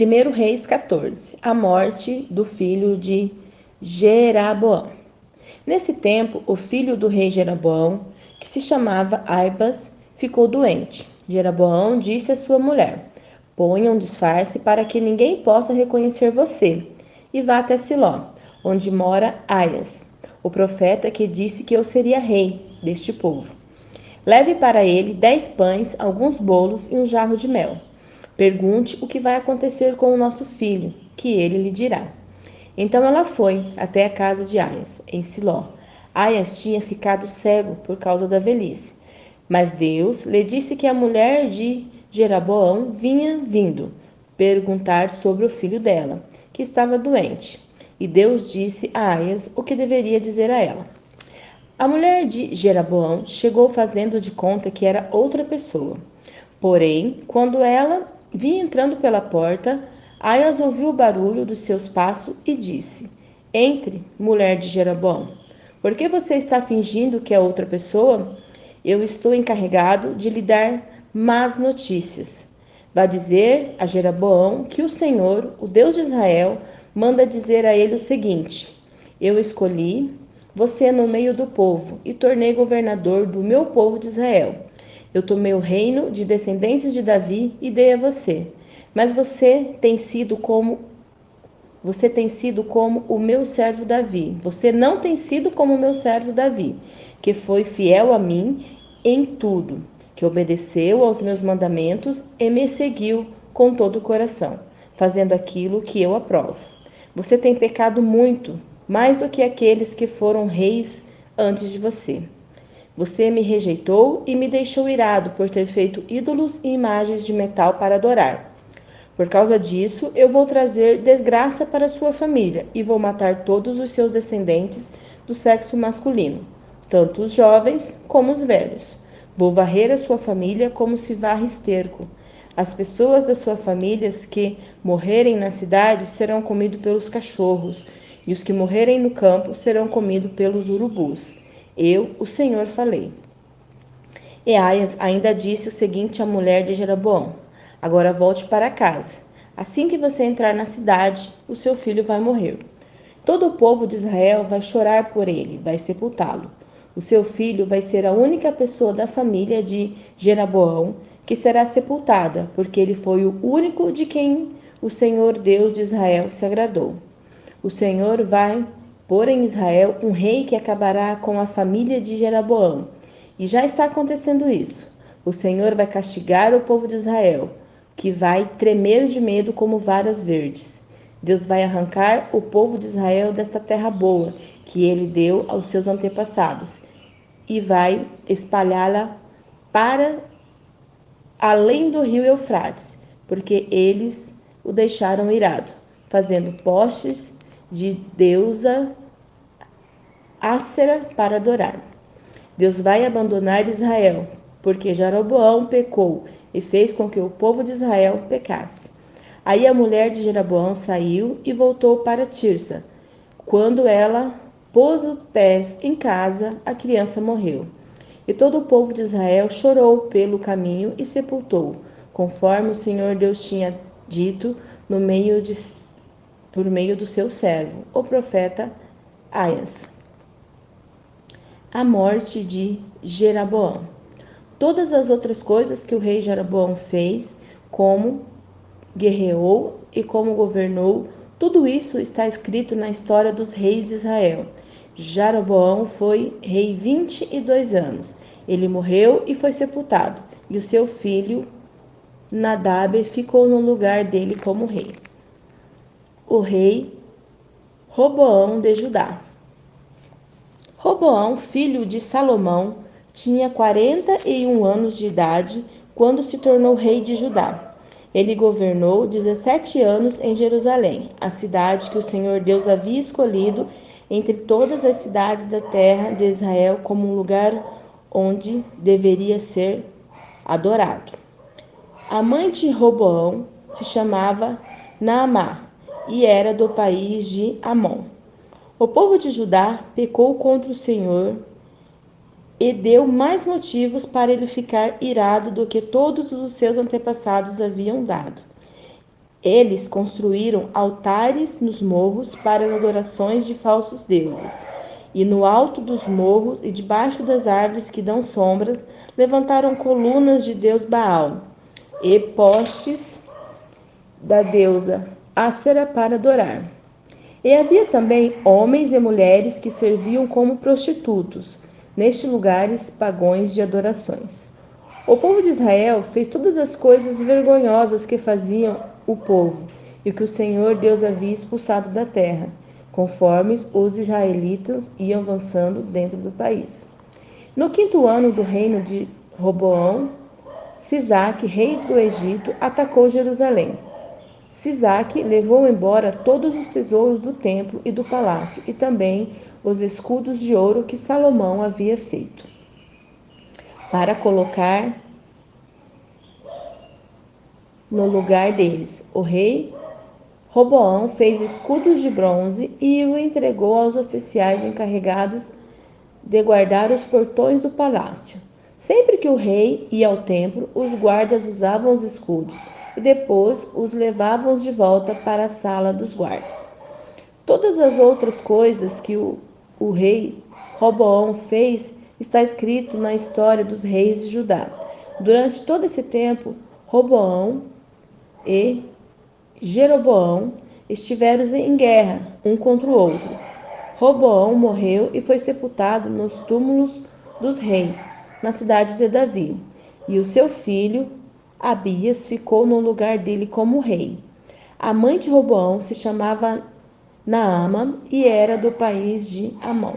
1 Reis 14. A morte do filho de Jeroboão. Nesse tempo, o filho do rei Jeroboão, que se chamava Abas, ficou doente. Jeroboão disse à sua mulher: ponha um disfarce para que ninguém possa reconhecer você, e vá até Siló, onde mora Aias, o profeta que disse que eu seria rei deste povo. Leve para ele 10 pães, alguns bolos e um jarro de mel. Pergunte o que vai acontecer com o nosso filho, que ele lhe dirá. Então ela foi até a casa de Aias, em Siló. Aias tinha ficado cego por causa da velhice, mas Deus lhe disse que a mulher de Jeroboão vinha vindo perguntar sobre o filho dela, que estava doente. E Deus disse a Aias o que deveria dizer a ela. A mulher de Jeroboão chegou fazendo de conta que era outra pessoa. Porém, quando ela vinha entrando pela porta, Aias ouviu o barulho dos seus passos e disse: entre, mulher de Jeroboão. Por que você está fingindo que é outra pessoa? Eu estou encarregado de lhe dar más notícias. Vá dizer a Jeroboão que o Senhor, o Deus de Israel, manda dizer a ele o seguinte: eu escolhi você no meio do povo e tornei governador do meu povo de Israel. Eu tomei o reino de descendentes de Davi e dei a você. Mas você tem sido como o meu servo Davi. Você não tem sido como o meu servo Davi, que foi fiel a mim em tudo, que obedeceu aos meus mandamentos e me seguiu com todo o coração, fazendo aquilo que eu aprovo. Você tem pecado muito, mais do que aqueles que foram reis antes de você. Você me rejeitou e me deixou irado por ter feito ídolos e imagens de metal para adorar. Por causa disso, eu vou trazer desgraça para sua família e vou matar todos os seus descendentes do sexo masculino, tanto os jovens como os velhos. Vou varrer a sua família como se varre esterco. As pessoas da sua família que morrerem na cidade serão comidos pelos cachorros, e os que morrerem no campo serão comidos pelos urubus. Eu, o Senhor, falei. E Aias ainda disse o seguinte à mulher de Jeroboão: agora volte para casa. Assim que você entrar na cidade, o seu filho vai morrer. Todo o povo de Israel vai chorar por ele, vai sepultá-lo. O seu filho vai ser a única pessoa da família de Jeroboão que será sepultada, porque ele foi o único de quem o Senhor Deus de Israel se agradou. O Senhor vai pôr em Israel um rei que acabará com a família de Jeroboão. E já está acontecendo isso. O Senhor vai castigar o povo de Israel, que vai tremer de medo como varas verdes. Deus vai arrancar o povo de Israel desta terra boa, que ele deu aos seus antepassados, e vai espalhá-la para além do rio Eufrates, porque eles o deixaram irado, fazendo postes de deusa Ácera para adorar. Deus vai abandonar Israel, porque Jeroboão pecou e fez com que o povo de Israel pecasse. Aí a mulher de Jeroboão saiu e voltou para Tirsa. Quando ela pôs os pés em casa, a criança morreu. E todo o povo de Israel chorou pelo caminho e sepultou, conforme o Senhor Deus tinha dito por meio do seu servo, o profeta Aias. A morte de Jeroboão. Todas as outras coisas que o rei Jeroboão fez, como guerreou e como governou, tudo isso está escrito na história dos reis de Israel. Jeroboão foi rei 22 anos. Ele morreu e foi sepultado, e o seu filho Nadab ficou no lugar dele como rei. O rei Roboão de Judá. Roboão, filho de Salomão, tinha 41 anos de idade quando se tornou rei de Judá. Ele governou 17 anos em Jerusalém, a cidade que o Senhor Deus havia escolhido entre todas as cidades da terra de Israel como um lugar onde deveria ser adorado. A mãe de Roboão se chamava Naamá e era do país de Amon. O povo de Judá pecou contra o Senhor e deu mais motivos para ele ficar irado do que todos os seus antepassados haviam dado. Eles construíram altares nos morros para as adorações de falsos deuses. E no alto dos morros e debaixo das árvores que dão sombras, levantaram colunas de Deus Baal e postes da deusa Ácera para adorar. E havia também homens e mulheres que serviam como prostitutos nestes lugares pagões de adorações. O povo de Israel fez todas as coisas vergonhosas que faziam o povo e que o Senhor Deus havia expulsado da terra, conforme os israelitas iam avançando dentro do país. No 5º ano do reino de Roboão, Sisaque, rei do Egito, atacou Jerusalém. Sisaque levou embora todos os tesouros do templo e do palácio, e também os escudos de ouro que Salomão havia feito, para colocar no lugar deles. O rei Roboão fez escudos de bronze e o entregou aos oficiais encarregados de guardar os portões do palácio. Sempre que o rei ia ao templo, os guardas usavam os escudos e depois os levavam de volta para a sala dos guardas. Todas as outras coisas que o rei Roboão fez está escrito na história dos reis de Judá. Durante todo esse tempo, Roboão e Jeroboão estiveram em guerra um contra o outro. Roboão morreu e foi sepultado nos túmulos dos reis, na cidade de Davi, e o seu filho Abias ficou no lugar dele como rei. A mãe de Roboão se chamava Naama e era do país de Amon.